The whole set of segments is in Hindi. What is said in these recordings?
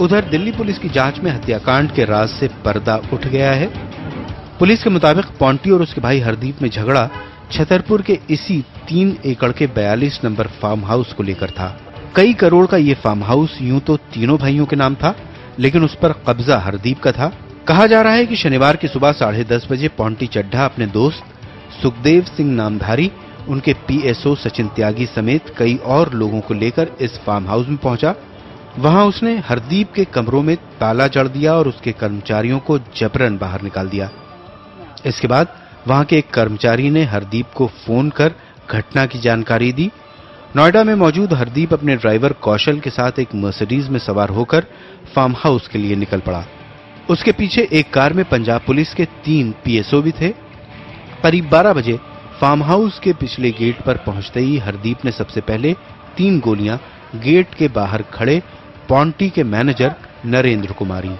उधर दिल्ली पुलिस की जांच में हत्याकांड के राज से पर्दा उठ गया है। पुलिस के मुताबिक पोंटी और उसके भाई हरदीप में झगड़ा छतरपुर के इसी 3 एकड़ के 42 नंबर फार्म हाउस को लेकर था। कई करोड़ का ये फार्म हाउस यूं तो तीनों भाइयों के नाम था, लेकिन उस पर कब्जा हरदीप का था। कहा जा रहा है कि शनिवार की सुबह 10:30 बजे पोंटी चड्ढा अपने दोस्त सुखदेव सिंह नामधारी, उनके पीएसओ सचिन त्यागी समेत कई और लोगों को लेकर इस फार्म हाउस में पहुंचा। वहां उसने हरदीप के कमरों में ताला जड़ दिया और उसके कर्मचारियों को जबरन बाहर निकाल दिया। इसके बाद वहां के एक कर्मचारी ने हरदीप को फोन कर घटना की जानकारी दी। नोएडा में मौजूद हरदीप अपने ड्राइवर कौशल के साथ एक मर्सिडीज में सवार होकर फार्म हाउस के लिए निकल पड़ा। उसके पीछे एक कार में पंजाब पुलिस के 3 पीएसओ भी थे। करीब 12 बजे फार्म हाउस के पिछले गेट पर पहुंचते ही हरदीप ने सबसे पहले 3 गोलियां गेट के बाहर खड़े पोंटी के मैनेजर नरेंद्र को मारी।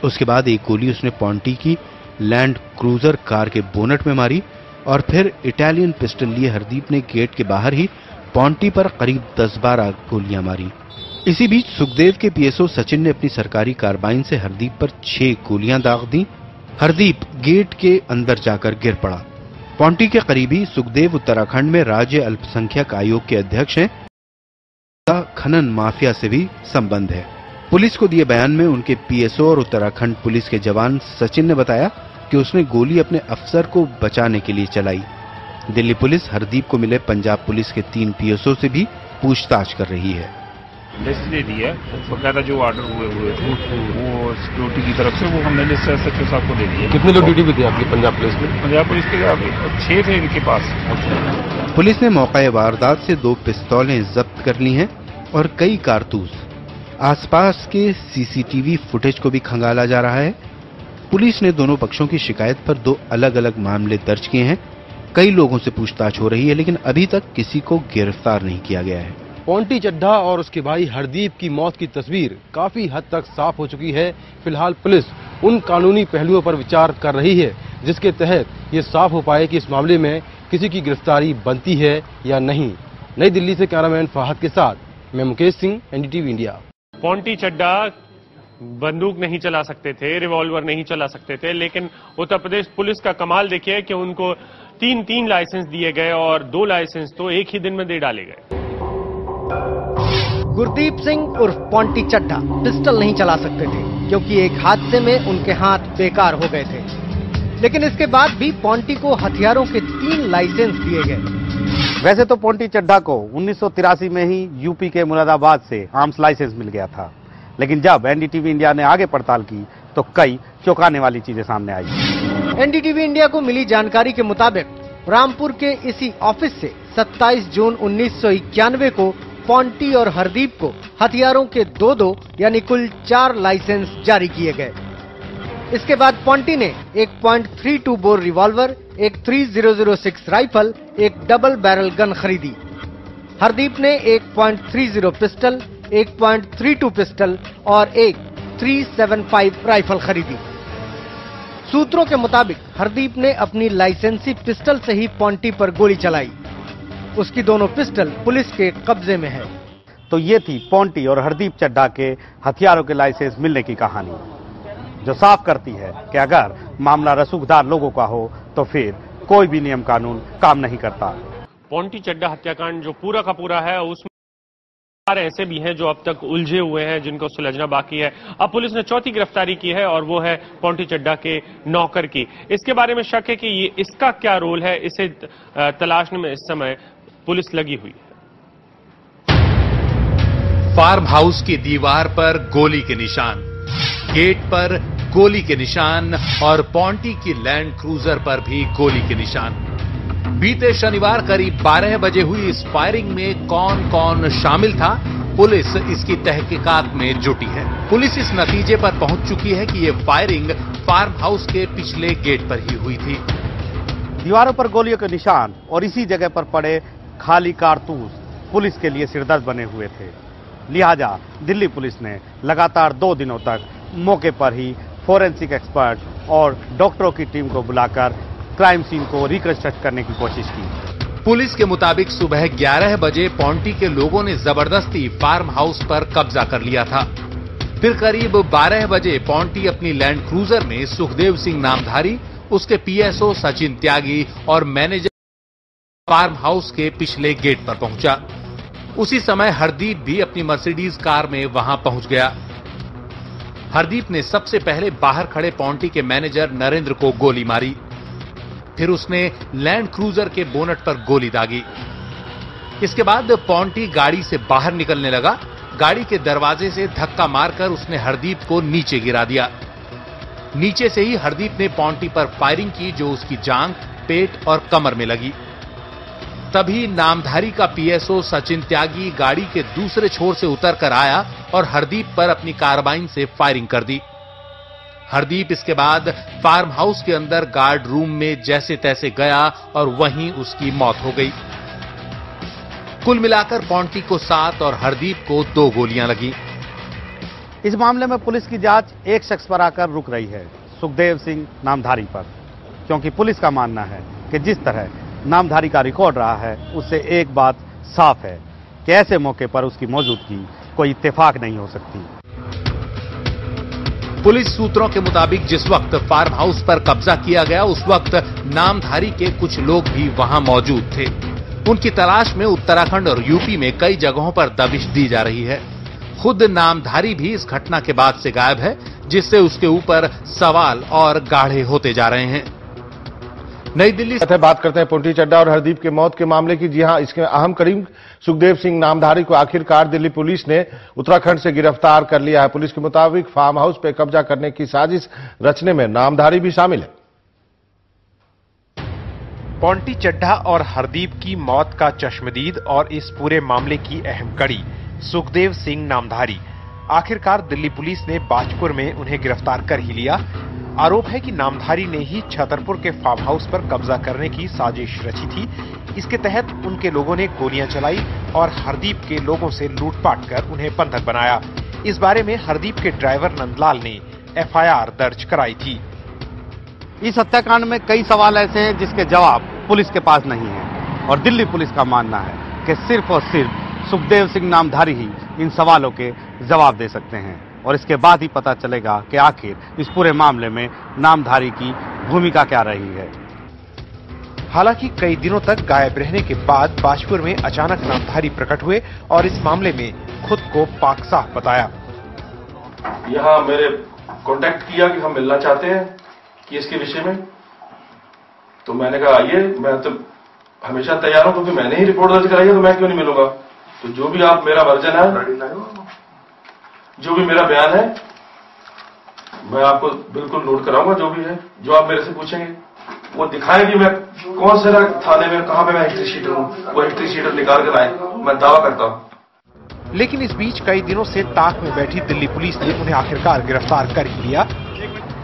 उसके बाद एक गोली उसने पोंटी की लैंड क्रूजर कार के बोनट में मारी और फिर इटालियन पिस्टल लिए हरदीप ने गेट के बाहर ही पोंटी पर करीब 10-12 गोलियां मारी। इसी बीच सुखदेव के पीएसओ सचिन ने अपनी सरकारी कार्बाइन से हरदीप पर 6 गोलियां दाग दी। हरदीप गेट के अंदर जाकर गिर पड़ा। पोंटी के करीबी सुखदेव उत्तराखंड में राज्य अल्पसंख्यक आयोग के अध्यक्ष हैं। खनन माफिया से भी संबंध है। पुलिस को दिए बयान में उनके पीएसओ और उत्तराखंड पुलिस के जवान सचिन ने बताया कि उसने गोली अपने अफसर को बचाने के लिए चलाई। दिल्ली पुलिस हरदीप को मिले पंजाब पुलिस के 3 पीएसओ से भी पूछताछ कर रही है। लिस्ट दे दी है, बकायदा जो ऑर्डर हुए थे वो सिक्योरिटी की तरफ से वो हमने लिस्ट सचिव साहब को दे दी है। कितने लोग ड्यूटी पे थे आपकी पंजाब पुलिस में? पंजाब पुलिस के 6 थे इनके पास। पुलिस ने मौके वारदात से 2 पिस्तौलें जब्त कर ली हैं और कई कारतूस। आसपास के सीसीटीवी फुटेज को भी खंगाला जा रहा है। पुलिस ने दोनों पक्षों की शिकायत पर 2 अलग-अलग मामले दर्ज किए हैं। कई लोगों से पूछताछ हो रही है, लेकिन अभी तक किसी को गिरफ्तार नहीं किया गया है। पोंटी चड्ढा और उसके भाई हरदीप की मौत की तस्वीर काफी हद तक साफ हो चुकी है। फिलहाल पुलिस उन कानूनी पहलुओं पर विचार कर रही है जिसके तहत ये साफ हो पाए कि इस मामले में किसी की गिरफ्तारी बनती है या नहीं। नई दिल्ली से कैमरामैन फहद के साथ मैं मुकेश सिंह, एनडीटीवी इंडिया। पोंटी चड्ढा बंदूक नहीं चला सकते थे, रिवॉल्वर नहीं चला सकते थे, लेकिन उत्तर प्रदेश पुलिस का कमाल देखिए कि उनको 3 लाइसेंस दिए गए और 2 लाइसेंस तो एक ही दिन में दे डाले गए। गुरदीप सिंह उर्फ पोंटी चड्ढा पिस्टल नहीं चला सकते थे क्योंकि एक हादसे में उनके हाथ बेकार हो गए थे, लेकिन इसके बाद भी पोंटी को हथियारों के 3 लाइसेंस दिए गए। वैसे तो पोंटी चड्ढा को 1983 में ही यूपी के मुरादाबाद से आर्म्स लाइसेंस मिल गया था, लेकिन जब एनडीटीवी इंडिया ने आगे पड़ताल की तो कई चौंकाने वाली चीजें सामने आई। एनडीटीवी इंडिया को मिली जानकारी के मुताबिक रामपुर के इसी ऑफिस से 27 जून 1991 को पोंटी और हरदीप को हथियारों के 2 यानी कुल 4 लाइसेंस जारी किए गए। इसके बाद पोंटी ने एक .32 बोर रिवॉल्वर, एक 3006 राइफल, एक डबल बैरल गन खरीदी। हरदीप ने एक .30 पिस्टल, एक .32 पिस्टल और एक 375 राइफल खरीदी। सूत्रों के मुताबिक हरदीप ने अपनी लाइसेंसी पिस्टल से ही पोंटी पर गोली चलाई। उसकी दोनों पिस्टल पुलिस के कब्जे में है। तो ये थी पोंटी और हरदीप चड्ढा के हथियारों के लाइसेंस मिलने की कहानी, जो साफ करती है कि अगर मामला रसूखदार लोगों का हो तो फिर कोई भी नियम कानून काम नहीं करता। पोंटी चड्ढा हत्याकांड जो पूरा का पूरा है उसमें ऐसे भी हैं जो अब तक उलझे हुए हैं, जिनको सुलझना बाकी है। अब पुलिस ने 4थी गिरफ्तारी की है और वो है पोंटी चड्ढा के नौकर की। इसके बारे में शक है कि ये इसका क्या रोल है, इसे तलाशने में इस समय पुलिस लगी हुई है। फार्म हाउस की दीवार पर गोली के निशान, गेट पर गोली के निशान और पोंटी की लैंड क्रूजर पर भी गोली के निशान। बीते शनिवार करीब 12 बजे हुई इस फायरिंग में कौन कौन शामिल था, पुलिस इसकी तहकीकात में जुटी है। पुलिस इस नतीजे पर पहुंच चुकी है कि यह फायरिंग फार्म हाउस के पिछले गेट पर ही हुई थी। दीवारों पर गोलियों के निशान और इसी जगह पर पड़े खाली कारतूस पुलिस के लिए सिरदर्द बने हुए थे। लिहाजा दिल्ली पुलिस ने लगातार 2 दिनों तक मौके पर ही फोरेंसिक एक्सपर्ट और डॉक्टरों की टीम को बुलाकर क्राइम सीन को रिकंस्ट्रक्ट करने की कोशिश की। पुलिस के मुताबिक सुबह 11 बजे पोंटी के लोगों ने जबरदस्ती फार्म हाउस पर कब्जा कर लिया था। फिर करीब 12 बजे पॉन्टी अपनी लैंड क्रूजर में सुखदेव सिंह नामधारी, उसके पीएसओ सचिन त्यागी और मैनेजर फार्म हाउस के पिछले गेट पर पहुंचा। उसी समय हरदीप भी अपनी मर्सिडीज कार में वहां पहुंच गया। हरदीप ने सबसे पहले बाहर खड़े पॉन्टी के मैनेजर नरेंद्र को गोली मारी। फिर उसने लैंड क्रूजर के बोनट पर गोली दागी। इसके बाद पॉन्टी गाड़ी से बाहर निकलने लगा। गाड़ी के दरवाजे से धक्का मारकर उसने हरदीप को नीचे गिरा दिया। नीचे से ही हरदीप ने पॉन्टी पर फायरिंग की, जो उसकी जांघ, पेट और कमर में लगी। तभी नामधारी का पीएसओ सचिन त्यागी गाड़ी के दूसरे छोर से उतरकर आया और हरदीप पर अपनी कार्बाइन से फायरिंग कर दी। हरदीप इसके बाद फार्म हाउस के अंदर गार्ड रूम में जैसे तैसे गया और वहीं उसकी मौत हो गई। कुल मिलाकर पॉन्टी को 7 और हरदीप को 2 गोलियां लगी। इस मामले में पुलिस की जांच एक शख्स पर आकर रुक रही है, सुखदेव सिंह नामधारी पर, क्योंकि पुलिस का मानना है कि जिस तरह नामधारी का रिकॉर्ड रहा है उससे एक बात साफ है कि ऐसे मौके पर उसकी मौजूदगी कोई इत्तेफाक नहीं हो सकती। पुलिस सूत्रों के मुताबिक जिस वक्त फार्म हाउस पर कब्जा किया गया उस वक्त नामधारी के कुछ लोग भी वहां मौजूद थे। उनकी तलाश में उत्तराखंड और यूपी में कई जगहों पर दबिश दी जा रही है। खुद नामधारी भी इस घटना के बाद से गायब है, जिससे उसके ऊपर सवाल और गाढ़े होते जा रहे हैं। नई दिल्ली से बात करते हैं पॉन्टी चड्ढा और हरदीप के मौत के मामले की। जी हां, इसके अहम करीब सुखदेव सिंह नामधारी को आखिरकार दिल्ली पुलिस ने उत्तराखंड से गिरफ्तार कर लिया है। पुलिस के मुताबिक फार्म हाउस पर कब्जा करने की साजिश रचने में नामधारी भी शामिल है। पॉन्टी चड्ढा और हरदीप की मौत का चश्मदीद और इस पूरे मामले की अहम कड़ी सुखदेव सिंह नामधारी। आखिरकार दिल्ली पुलिस ने बाजपुर में उन्हें गिरफ्तार कर ही लिया। आरोप है कि नामधारी ने ही छतरपुर के फार्म हाउस पर कब्जा करने की साजिश रची थी। इसके तहत उनके लोगों ने गोलियां चलाई और हरदीप के लोगों से लूटपाट कर उन्हें बंधक बनाया। इस बारे में हरदीप के ड्राइवर नंदलाल ने एफआईआर दर्ज कराई थी। इस हत्याकांड में कई सवाल ऐसे हैं जिसके जवाब पुलिस के पास नहीं है और दिल्ली पुलिस का मानना है कि सिर्फ और सिर्फ सुखदेव सिंह नामधारी ही इन सवालों के जवाब दे सकते हैं और इसके बाद ही पता चलेगा कि आखिर इस पूरे मामले में नामधारी की भूमिका क्या रही है। हालांकि कई दिनों तक गायब रहने के बाद बाजपुर में अचानक नामधारी प्रकट हुए और इस मामले में खुद को पाक साफ बताया। यहाँ मेरे कांटेक्ट किया कि हम मिलना चाहते हैं कि इसके विषय में, तो मैंने कहा आइए, मैं तो हमेशा तैयार हूं क्योंकि मैंने ही रिपोर्ट दर्ज कराई है, तो मैं क्यों नहीं मिलूंगा। तो जो भी आप मेरा वर्जन है, जो भी मेरा बयान है, मैं आपको बिल्कुल नोट कराऊंगा। जो भी है, जो आप मेरे से पूछेंगे वो दिखाएं कि मैं कौन से थाने में कहां पे मैं हिस्ट्री शीटर हूं, वो हिस्ट्री शीटर निकाल कर लाए, मैं दावा करता हूं। लेकिन इस बीच कई दिनों से ताक में बैठी दिल्ली पुलिस ने उन्हें आखिरकार गिरफ्तार कर ही लिया।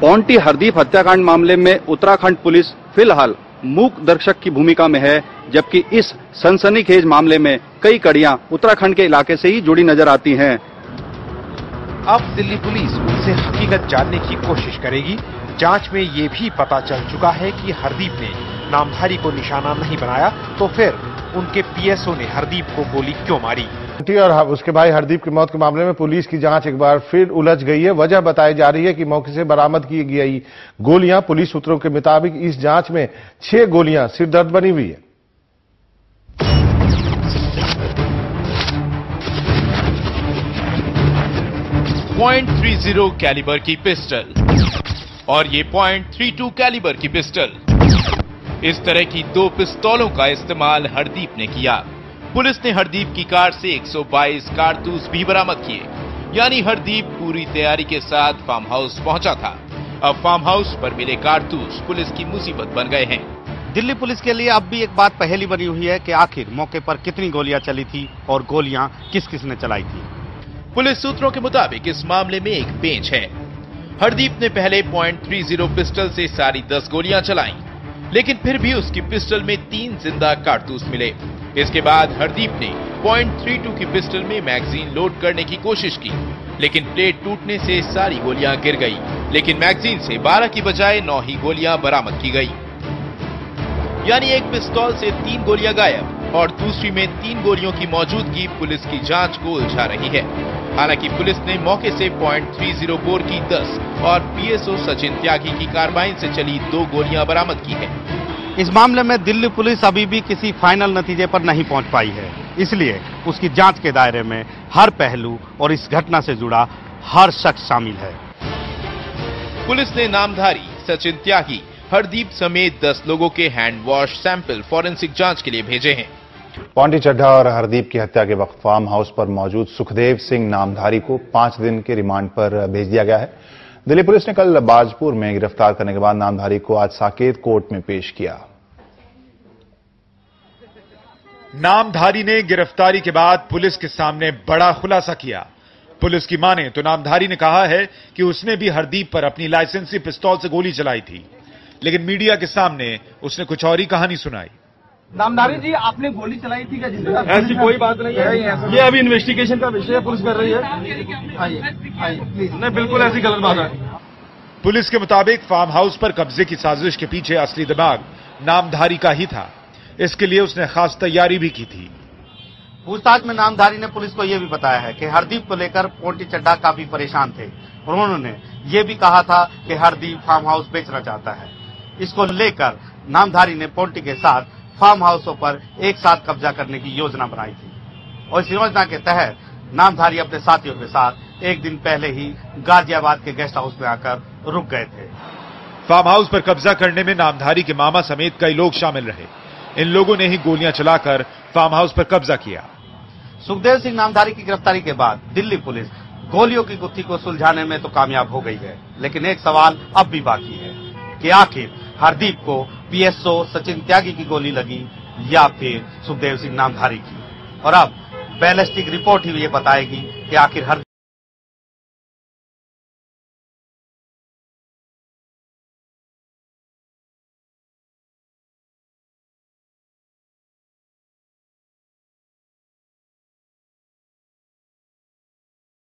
पॉन्टी हरदीप हत्याकांड मामले में उत्तराखंड पुलिस फिलहाल मूक दर्शक की भूमिका में है, जबकि इस सनसनीखेज मामले में कई कड़ियां उत्तराखंड के इलाके से ही जुड़ी नजर आती हैं। अब दिल्ली पुलिस उनसे हकीकत जानने की कोशिश करेगी। जांच में ये भी पता चल चुका है कि हरदीप ने नामधारी को निशाना नहीं बनाया, तो फिर उनके पीएसओ ने हरदीप को गोली क्यों मारी। और उसके भाई हरदीप की मौत के मामले में पुलिस की जांच एक बार फिर उलझ गई है। वजह बताई जा रही है कि मौके से बरामद की गई गोलियां, पुलिस सूत्रों के मुताबिक इस जांच में 6 गोलियां सिरदर्द बनी हुई है। .30 कैलिबर की पिस्टल और ये .32 कैलिबर की पिस्टल, इस तरह की 2 पिस्तौलों का इस्तेमाल हरदीप ने किया। पुलिस ने हरदीप की कार से 122 कारतूस भी बरामद किए, यानी हरदीप पूरी तैयारी के साथ फार्म हाउस पहुंचा था। अब फार्म हाउस पर मिले कारतूस पुलिस की मुसीबत बन गए हैं। दिल्ली पुलिस के लिए अब भी एक बात पहेली बनी हुई है कि आखिर मौके पर कितनी गोलियां चली थी और गोलियां किस किस ने चलाई थी। पुलिस सूत्रों के मुताबिक इस मामले में एक पेंच है। हरदीप ने पहले .30 पिस्टल से सारी 10 गोलियां चलाई, लेकिन फिर भी उसकी पिस्टल में 3 जिंदा कारतूस मिले। इसके बाद हरदीप ने .32 की पिस्टल में मैगजीन लोड करने की कोशिश की, लेकिन प्लेट टूटने से सारी गोलियां गिर गई। लेकिन मैगजीन से 12 की बजाय 9 ही गोलियां बरामद की गई, यानी एक पिस्तौल से 3 गोलियां गायब और दूसरी में 3 गोलियों की मौजूदगी पुलिस की जांच को उलझा रही है। हालांकि पुलिस ने मौके से .30 बोर की 10 और पीएसओ सचिन त्यागी की कार्बाइन से चली 2 गोलियां बरामद की है। इस मामले में दिल्ली पुलिस अभी भी किसी फाइनल नतीजे पर नहीं पहुंच पाई है, इसलिए उसकी जांच के दायरे में हर पहलू और इस घटना से जुड़ा हर शख्स शामिल है। पुलिस ने नामधारी सचिन त्यागी, हरदीप समेत 10 लोगों के हैंड वॉश सैंपल फॉरेंसिक जांच के लिए भेजे हैं। पॉन्टी चड्ढा और हरदीप की हत्या के वक्त फार्म हाउस पर मौजूद सुखदेव सिंह नामधारी को 5 दिन के रिमांड पर भेज दिया गया है। दिल्ली पुलिस ने कल बाजपुर में गिरफ्तार करने के बाद नामधारी को आज साकेत कोर्ट में पेश किया। नामधारी ने गिरफ्तारी के बाद पुलिस के सामने बड़ा खुलासा किया। पुलिस की माने तो नामधारी ने कहा है कि उसने भी हरदीप पर अपनी लाइसेंसी पिस्तौल से गोली चलाई थी, लेकिन मीडिया के सामने उसने कुछ और ही कहानी सुनाई। नामधारी जी, आपने गोली चलाई थी क्या? ऐसी कोई बात नहीं है, ये अभी इन्वेस्टिगेशन का विषय है, पुलिस कर रही है। नहीं, बिल्कुल ऐसी गलत बात है। पुलिस के मुताबिक फार्म हाउस पर कब्जे की साजिश के पीछे असली दिमाग नामधारी का ही था। इसके लिए उसने खास तैयारी भी की थी। पूछताछ में नामधारी ने पुलिस को यह भी बताया है कि हरदीप को लेकर पॉन्टी चड्ढा काफी परेशान थे और उन्होंने ये भी कहा था कि हरदीप फार्म हाउस बेचना चाहता है। इसको लेकर नामधारी ने पॉन्टी के साथ फार्म हाउसों पर एक साथ कब्जा करने की योजना बनाई थी और इस योजना के तहत नामधारी अपने साथियों के साथ एक दिन पहले ही गाजियाबाद के गेस्ट हाउस में आकर रुक गए थे। फार्म हाउस पर कब्जा करने में नामधारी के मामा समेत कई लोग शामिल रहे। इन लोगों ने ही गोलियां चलाकर फार्म हाउस पर कब्जा किया। सुखदेव सिंह नामधारी की गिरफ्तारी के बाद दिल्ली पुलिस गोलियों की गुत्थी को सुलझाने में तो कामयाब हो गई है, लेकिन एक सवाल अब भी बाकी है कि आखिर हरदीप को पीएसओ सचिन त्यागी की गोली लगी या फिर सुखदेव सिंह नामधारी की। और अब बैलिस्टिक रिपोर्ट ही ये बताएगी कि आखिर